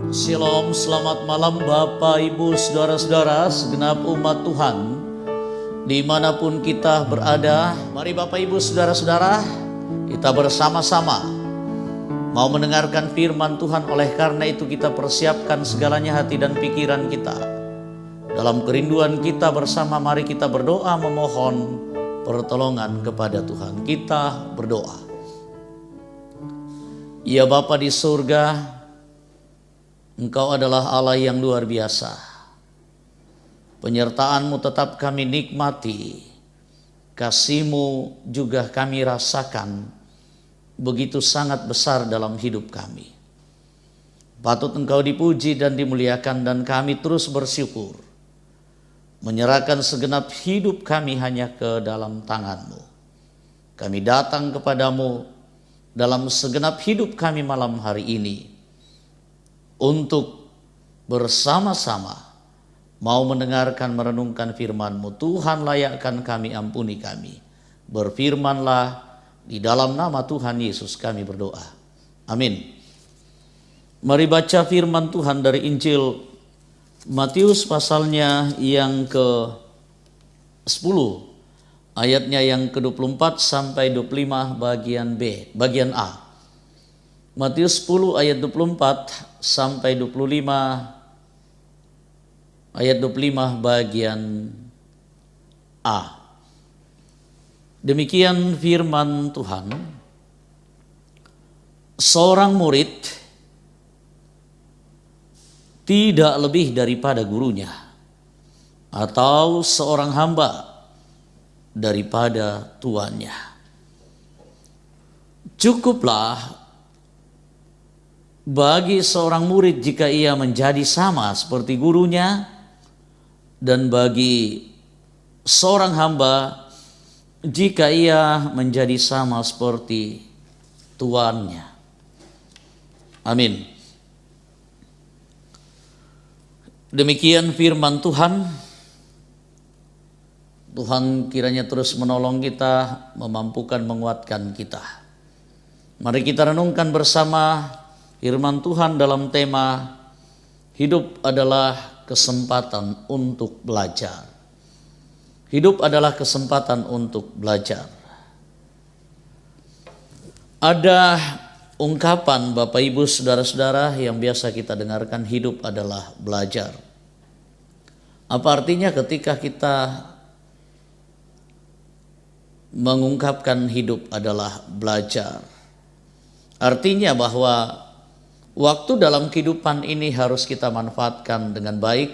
Shalom, selamat malam Bapak, Ibu, Saudara-saudara, segenap umat Tuhan dimanapun kita berada. Mari Bapak, Ibu, Saudara-saudara, kita bersama-sama mau mendengarkan firman Tuhan. Oleh karena itu kita persiapkan segalanya, hati dan pikiran kita. Dalam kerinduan kita bersama, mari kita berdoa memohon pertolongan kepada Tuhan. Kita berdoa. Ya Bapa di surga, Engkau adalah Allah yang luar biasa. Penyertaan-Mu tetap kami nikmati. Kasih-Mu juga kami rasakan begitu sangat besar dalam hidup kami. Patut Engkau dipuji dan dimuliakan, dan kami terus bersyukur. Menyerahkan segenap hidup kami hanya ke dalam tangan-Mu. Kami datang kepadamu dalam segenap hidup kami malam hari ini, untuk bersama-sama mau mendengarkan merenungkan firman-Mu. Tuhan, layakkan kami, ampuni kami. Berfirmanlah, di dalam nama Tuhan Yesus kami berdoa. Amin. Mari baca firman Tuhan dari Injil Matius pasalnya yang ke-10, ayatnya yang ke-24 sampai 25 bagian B, bagian A. Matius 10 ayat 24 sampai 25, ayat 25 bagian A. Demikian firman Tuhan. Seorang murid tidak lebih daripada gurunya, atau seorang hamba daripada tuannya. Cukuplah bagi seorang murid jika ia menjadi sama seperti gurunya, dan bagi seorang hamba jika ia menjadi sama seperti tuannya. Amin. Demikian firman Tuhan. Tuhan kiranya terus menolong kita, memampukan, menguatkan kita. Mari kita renungkan bersama firman Tuhan dalam tema hidup adalah kesempatan untuk belajar. Hidup adalah kesempatan untuk belajar. Ada ungkapan Bapak Ibu Saudara-saudara yang biasa kita dengarkan, hidup adalah belajar. Apa artinya ketika kita mengungkapkan hidup adalah belajar? Artinya bahwa waktu dalam kehidupan ini harus kita manfaatkan dengan baik,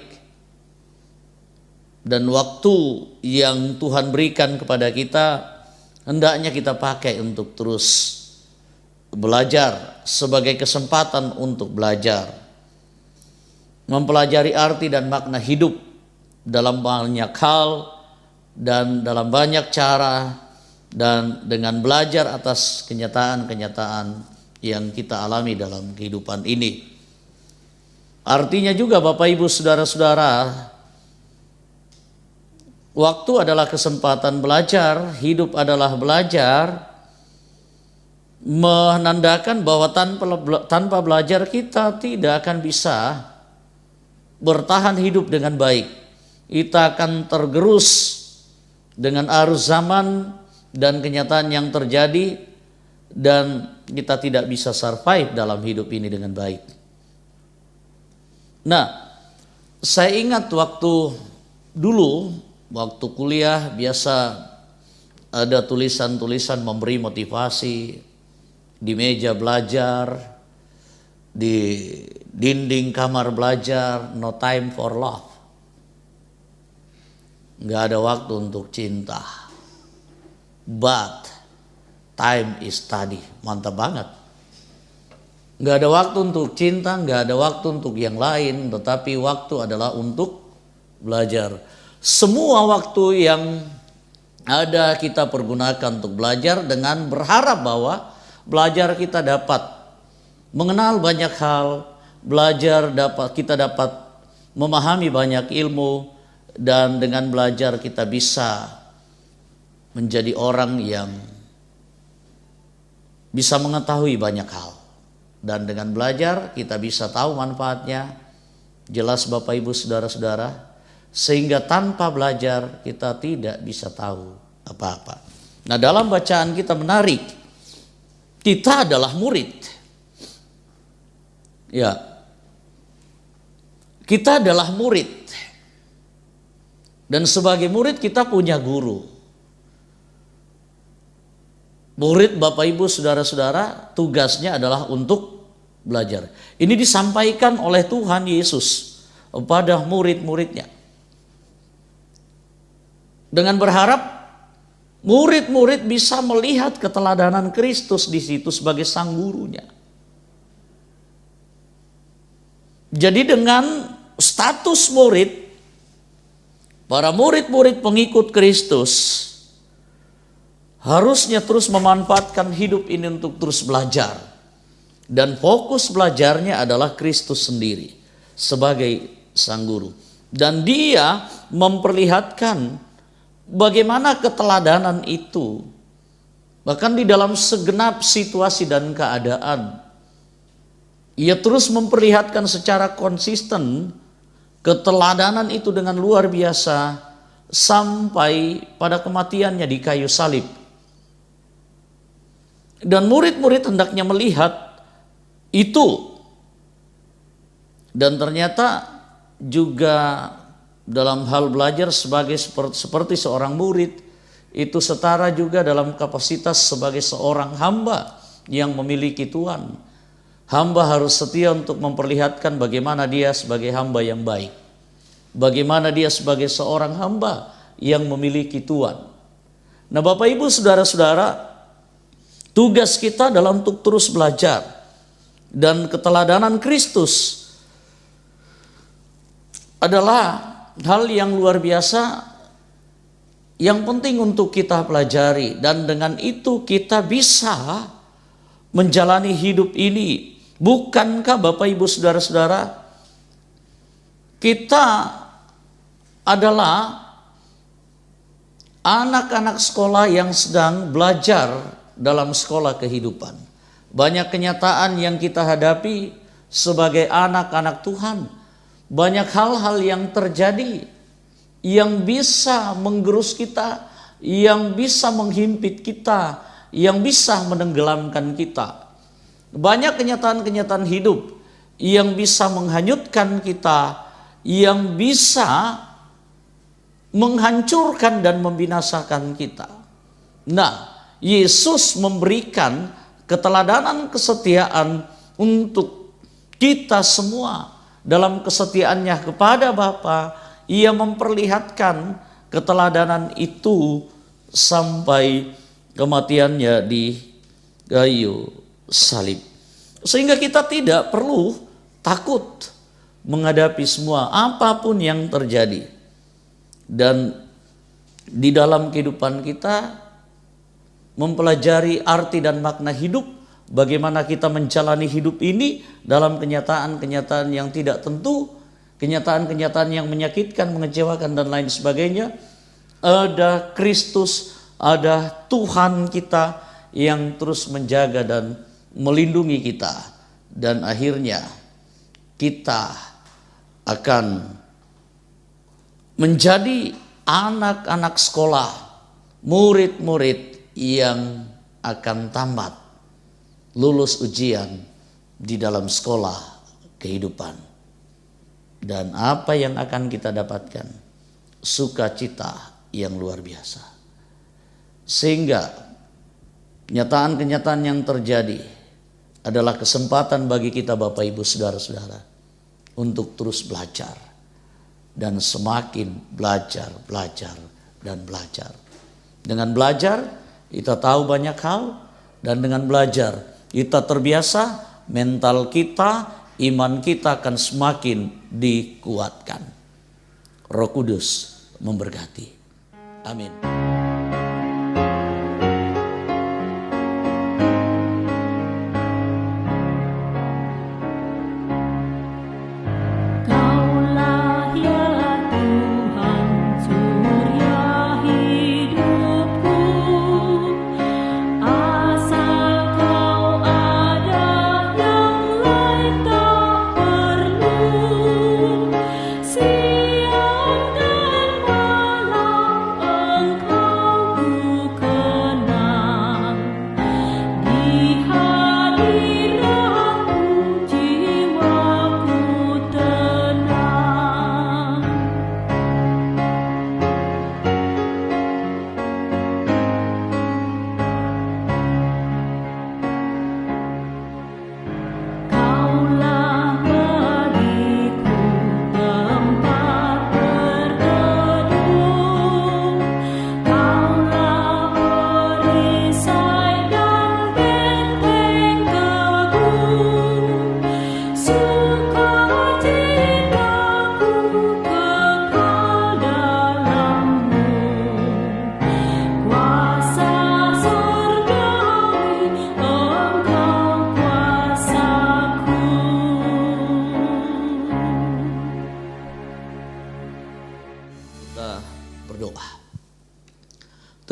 dan waktu yang Tuhan berikan kepada kita hendaknya kita pakai untuk terus belajar, sebagai kesempatan untuk belajar, mempelajari arti dan makna hidup dalam banyak hal dan dalam banyak cara, dan dengan belajar atas kenyataan-kenyataan yang kita alami dalam kehidupan ini. Artinya juga Bapak Ibu Saudara-saudara, waktu adalah kesempatan belajar, hidup adalah belajar, menandakan bahwa tanpa belajar kita tidak akan bisa bertahan hidup dengan baik. Kita akan tergerus dengan arus zaman dan kenyataan yang terjadi, dan kita tidak bisa survive dalam hidup ini dengan baik. Nah, saya ingat waktu dulu, waktu kuliah, biasa ada tulisan-tulisan memberi motivasi di meja belajar, di dinding kamar belajar, no time for love. Gak ada waktu untuk cinta, but time is study. Mantap banget. Gak ada waktu untuk cinta, gak ada waktu untuk yang lain, tetapi waktu adalah untuk belajar. Semua waktu yang ada kita pergunakan untuk belajar, dengan berharap bahwa belajar kita dapat mengenal banyak hal, kita dapat memahami banyak ilmu, dan dengan belajar kita bisa menjadi orang yang bisa mengetahui banyak hal. Dan dengan belajar kita bisa tahu manfaatnya. Jelas Bapak Ibu Saudara-saudara. Sehingga tanpa belajar kita tidak bisa tahu apa-apa. Nah, dalam bacaan kita menarik. Kita adalah murid. Ya. Kita adalah murid. Dan sebagai murid kita punya guru. Murid Bapak Ibu Saudara-saudara tugasnya adalah untuk belajar. Ini disampaikan oleh Tuhan Yesus pada murid-muridnya. Dengan berharap murid-murid bisa melihat keteladanan Kristus di situ sebagai sang gurunya. Jadi dengan status murid, para murid-murid pengikut Kristus harusnya terus memanfaatkan hidup ini untuk terus belajar. Dan fokus belajarnya adalah Kristus sendiri sebagai sang guru. Dan dia memperlihatkan bagaimana keteladanan itu. Bahkan di dalam segenap situasi dan keadaan. Ia terus memperlihatkan secara konsisten keteladanan itu dengan luar biasa sampai pada kematiannya di kayu salib. Dan murid-murid hendaknya melihat itu. Dan ternyata juga dalam hal belajar seperti seorang murid itu setara juga dalam kapasitas sebagai seorang hamba yang memiliki Tuhan. Hamba harus setia untuk memperlihatkan bagaimana dia sebagai hamba yang baik. Bagaimana dia sebagai seorang hamba yang memiliki Tuhan. Nah, Bapak Ibu Saudara-saudara, tugas kita adalah untuk terus belajar. Dan keteladanan Kristus adalah hal yang luar biasa yang penting untuk kita pelajari. Dan dengan itu kita bisa menjalani hidup ini. Bukankah Bapak Ibu Saudara-saudara, kita adalah anak-anak sekolah yang sedang belajar dalam sekolah kehidupan. Banyak kenyataan yang kita hadapi sebagai anak-anak Tuhan. Banyak hal-hal yang terjadi yang bisa menggerus kita, yang bisa menghimpit kita, yang bisa menenggelamkan kita. Banyak kenyataan-kenyataan hidup yang bisa menghanyutkan kita, yang bisa menghancurkan dan membinasakan kita. Nah, Yesus memberikan keteladanan kesetiaan untuk kita semua. Dalam kesetiaannya kepada Bapa, ia memperlihatkan keteladanan itu sampai kematiannya di kayu salib. Sehingga kita tidak perlu takut menghadapi semua apapun yang terjadi. Dan di dalam kehidupan kita mempelajari arti dan makna hidup, bagaimana kita menjalani hidup ini dalam kenyataan-kenyataan yang tidak tentu, kenyataan-kenyataan yang menyakitkan, mengecewakan dan lain sebagainya. Ada Kristus, ada Tuhan kita yang terus menjaga dan melindungi kita. Dan akhirnya kita akan menjadi anak-anak sekolah, murid-murid yang akan tamat, lulus ujian di dalam sekolah kehidupan. Dan apa yang akan kita dapatkan? Sukacita yang luar biasa. Sehingga kenyataan-kenyataan yang terjadi adalah kesempatan bagi kita Bapak Ibu Saudara-saudara untuk terus belajar. Dan semakin belajar, dan belajar. Dengan belajar kita tahu banyak hal, dan dengan belajar kita terbiasa, mental kita, iman kita akan semakin dikuatkan. Roh Kudus memberkati. Amin.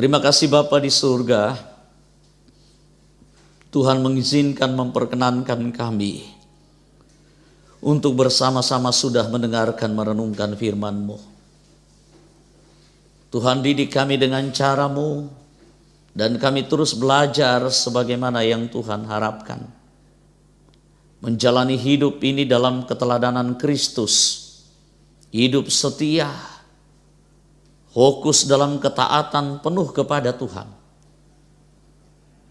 Terima kasih Bapa di surga, Tuhan mengizinkan memperkenankan kami untuk bersama-sama sudah mendengarkan merenungkan firman-Mu. Tuhan didik kami dengan cara-Mu dan kami terus belajar sebagaimana yang Tuhan harapkan. Menjalani hidup ini dalam keteladanan Kristus, hidup setia, fokus dalam ketaatan penuh kepada Tuhan.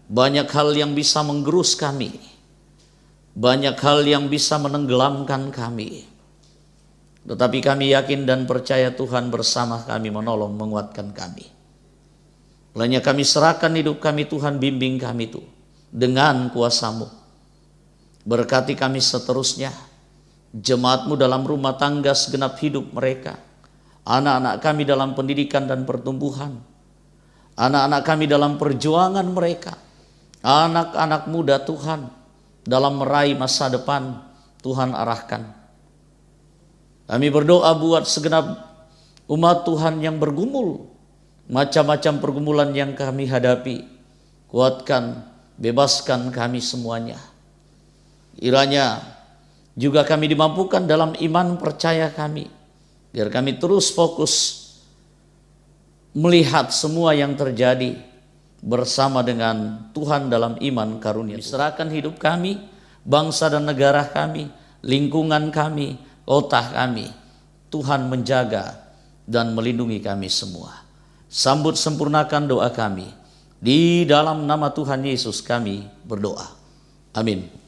Banyak hal yang bisa menggerus kami, banyak hal yang bisa menenggelamkan kami. Tetapi kami yakin dan percaya Tuhan bersama kami menolong menguatkan kami. Lainnya kami serahkan hidup kami, Tuhan bimbing kami itu dengan kuasa-Mu. Berkati kami seterusnya, jemaat-Mu dalam rumah tangga segenap hidup mereka, anak-anak kami dalam pendidikan dan pertumbuhan, anak-anak kami dalam perjuangan mereka, anak-anak muda Tuhan dalam meraih masa depan, Tuhan arahkan. Kami berdoa buat segenap umat Tuhan yang bergumul, macam-macam pergumulan yang kami hadapi. Kuatkan, bebaskan kami semuanya. Kiranya juga kami dimampukan dalam iman percaya kami, biar kami terus fokus melihat semua yang terjadi bersama dengan Tuhan dalam iman karunia. Serahkan hidup kami, bangsa dan negara kami, lingkungan kami, kota kami. Tuhan menjaga dan melindungi kami semua. Sambut sempurnakan doa kami. Di dalam nama Tuhan Yesus kami berdoa. Amin.